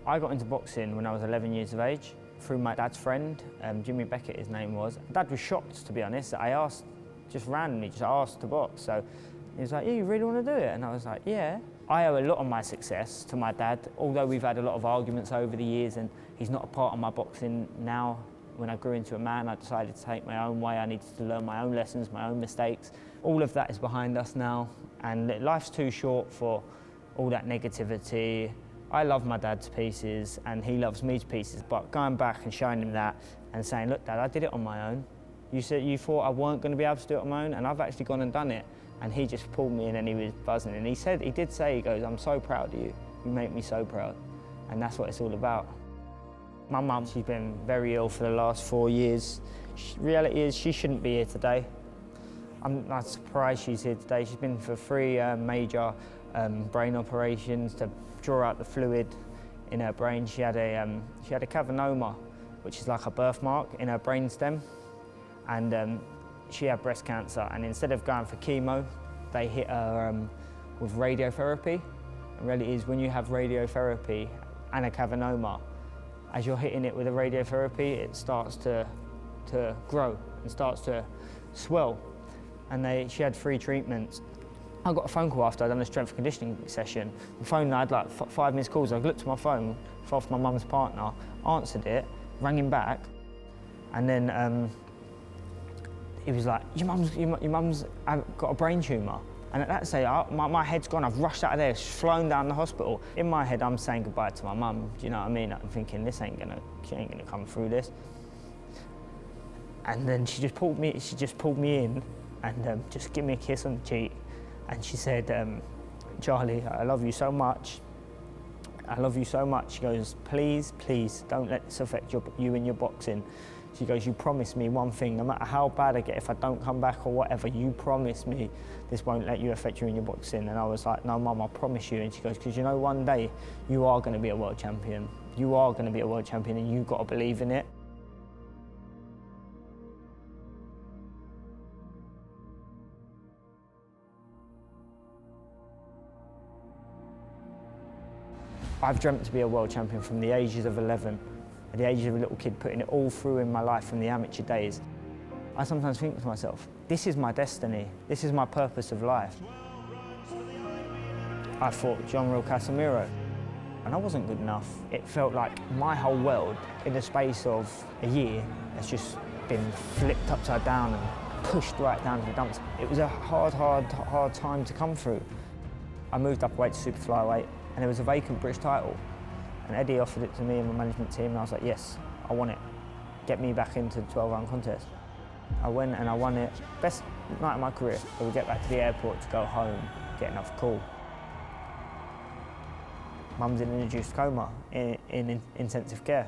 I got into boxing when I was 11 years of age through my dad's friend, Jimmy Beckett his name was. Dad was shocked, to be honest. I asked, just randomly, just asked to box. So he was like, yeah, you really want to do it? And I was like, yeah. I owe a lot of my success to my dad, although we've had a lot of arguments over the years and he's not a part of my boxing now. When I grew into a man, I decided to take my own way. I needed to learn my own lessons, my own mistakes. All of that is behind us now, and life's too short for all that negativity. I love my dad to pieces and he loves me to pieces, but going back and showing him that and saying, look, Dad, I did it on my own. You said you thought I weren't going to be able to do it on my own, and I've actually gone and done it. And he just pulled me in and he was buzzing. And he did say, he goes, I'm so proud of you. You make me so proud. And that's what it's all about. My mum, she's been very ill for the last 4 years. Reality is, she shouldn't be here today. I'm not surprised she's here today. She's been for 3 major brain operations to draw out the fluid in her brain. She had a cavernoma, which is like a birthmark in her brainstem. And she had breast cancer, and instead of going for chemo, they hit her with radiotherapy. And really is, when you have radiotherapy and a cavernoma, as you're hitting it with a radiotherapy, it starts to grow and starts to swell. And she had 3 treatments. I got a phone call after I'd done a strength and conditioning session. The phone, I had like 5 missed calls. I looked at my phone, off my mum's partner, answered it, rang him back, and then he was like, your mum's got a brain tumour. And at that stage, my head's gone. I've rushed out of there, flown down the hospital. In my head, I'm saying goodbye to my mum. Do you know what I mean? I'm thinking, she ain't gonna come through this. And then she just pulled me in and just gave me a kiss on the cheek. And she said, Charlie, I love you so much. I love you so much. She goes, please, please, don't let this affect you in your boxing. She goes, you promise me one thing, no matter how bad I get, if I don't come back or whatever, you promise me this won't let you affect you in your boxing. And I was like, no, Mum, I promise you. And she goes, because you know one day you are going to be a world champion. You are going to be a world champion and you've got to believe in it. I've dreamt to be a world champion from the ages of 11. At the age of a little kid, putting it all through in my life from the amateur days. I sometimes think to myself, this is my destiny, this is my purpose of life. I fought John Real Casemiro, and I wasn't good enough. It felt like my whole world, in the space of a year, has just been flipped upside down and pushed right down to the dumps. It was a hard time to come through. I moved up weight to super flyweight, and there was a vacant British title. And Eddie offered it to me and my management team, and I was like, yes, I want it. Get me back into the 12-round contest. I went and I won it. Best night of my career. So we get back to the airport to go home, get another call. Mum's in an induced coma in intensive care.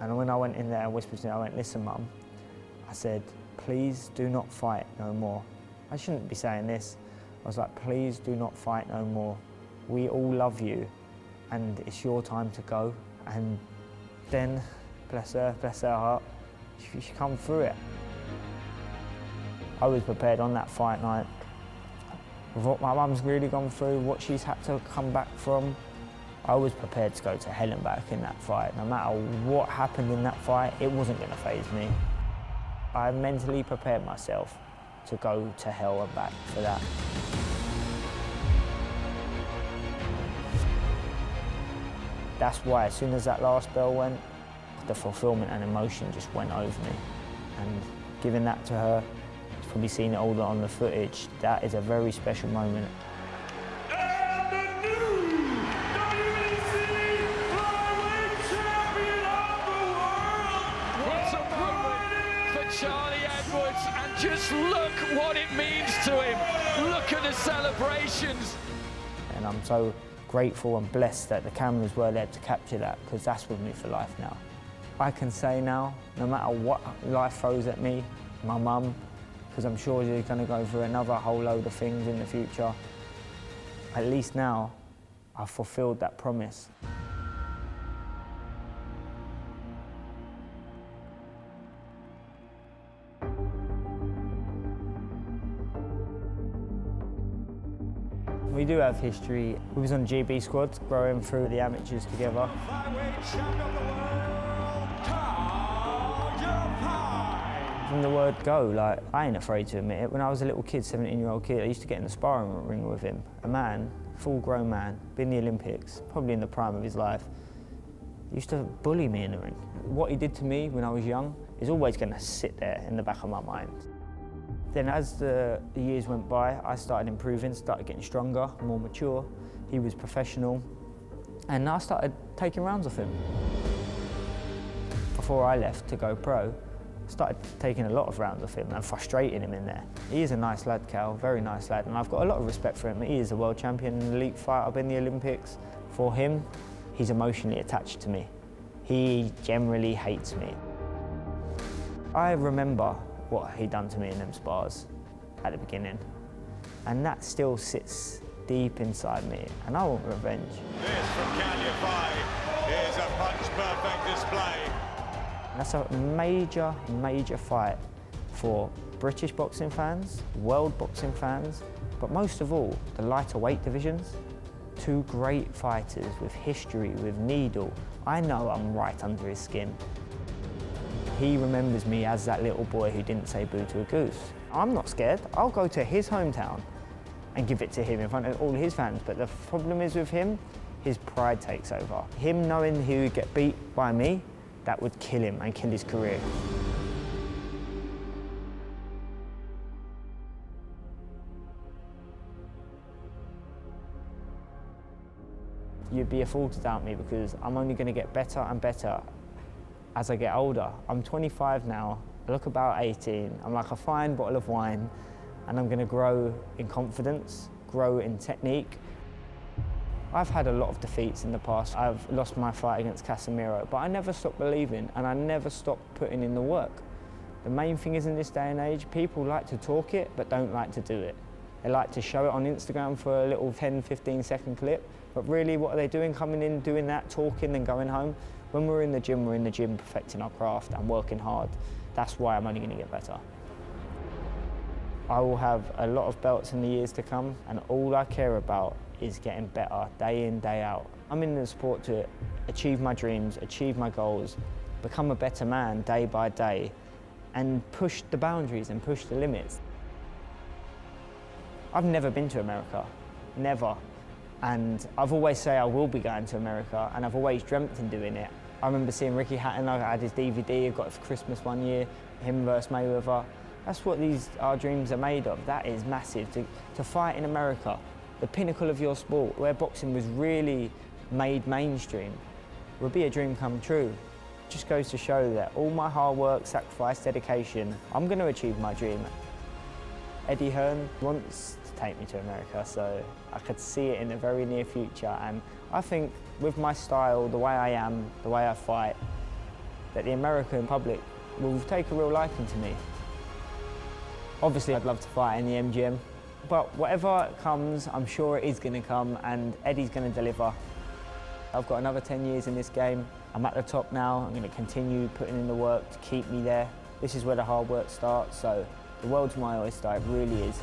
And when I went in there and whispered to her, I went, listen, Mum, I said, please do not fight no more. I shouldn't be saying this. I was like, please do not fight no more. We all love you. And it's your time to go. And then, bless her heart, she come through it. I was prepared on that fight night. With what my mum's really gone through, what she's had to come back from, I was prepared to go to hell and back in that fight. No matter what happened in that fight, it wasn't going to faze me. I mentally prepared myself to go to hell and back for that. That's why, as soon as that last bell went, the fulfillment and emotion just went over me. And giving that to her, she's probably seen it all on the footage, that is a very special moment. And the new WBC flyweight champion of the world! What a moment for Charlie Edwards, and just look what it means to him. Look at the celebrations. And I'm so grateful and blessed that the cameras were there to capture that, because that's with me for life now. I can say now, no matter what life throws at me, my mum, because I'm sure she's going to go through another whole load of things in the future, at least now I've fulfilled that promise. We do have history. We was on GB squads, growing through the amateurs together. From the word go, like, I ain't afraid to admit it. When I was a little kid, 17-year-old kid, I used to get in the sparring ring with him. A man, full-grown man, been in the Olympics, probably in the prime of his life. He used to bully me in the ring. What he did to me when I was young is always going to sit there in the back of my mind. Then as the years went by, I started improving, started getting stronger, more mature. He was professional, and I started taking rounds off him. Before I left to go pro, I started taking a lot of rounds off him and frustrating him in there. He is a nice lad, Cal, very nice lad, and I've got a lot of respect for him. He is a world champion, an elite fighter, I've been in the Olympics. For him, he's emotionally attached to me. He generally hates me. I remember what he'd done to me in them spars at the beginning, and that still sits deep inside me, and I want revenge. This from Caliafy is a punch-perfect display. That's a major, major fight for British boxing fans, world boxing fans, but most of all, the lighter weight divisions. Two great fighters with history, with Needle. I know I'm right under his skin. He remembers me as that little boy who didn't say boo to a goose. I'm not scared. I'll go to his hometown and give it to him in front of all his fans. But the problem is with him, his pride takes over. Him knowing he would get beat by me, that would kill him and kill his career. You'd be a fool to doubt me because I'm only going to get better and better as I get older. I'm 25 now, I look about 18. I'm like a fine bottle of wine, and I'm going to grow in confidence, grow in technique. I've had a lot of defeats in the past. I've lost my fight against Casemiro, but I never stopped believing and I never stopped putting in the work. The main thing is in this day and age, people like to talk it, but don't like to do it. They like to show it on Instagram for a little 10, 15-second clip, but really what are they doing, coming in, doing that, talking and going home? When we're in the gym perfecting our craft and working hard. That's why I'm only going to get better. I will have a lot of belts in the years to come, and all I care about is getting better day in, day out. I'm in the sport to achieve my dreams, achieve my goals, become a better man day by day, and push the boundaries and push the limits. I've never been to America, never. And I've always said I will be going to America, and I've always dreamt in doing it. I remember seeing Ricky Hatton, I had his DVD, I got it for Christmas one year, him versus Mayweather. That's what our dreams are made of. That is massive, to fight in America, the pinnacle of your sport, where boxing was really made mainstream, would be a dream come true. It just goes to show that all my hard work, sacrifice, dedication, I'm going to achieve my dream. Eddie Hearn wants to take me to America, so I could see it in the very near future, and I think with my style, the way I am, the way I fight, that the American public will take a real liking to me. Obviously I'd love to fight in the MGM, but whatever comes, I'm sure it is going to come, and Eddie's going to deliver. I've got another 10 years in this game. I'm at the top now. I'm going to continue putting in the work to keep me there. This is where the hard work starts, so the world's my oyster, it really is.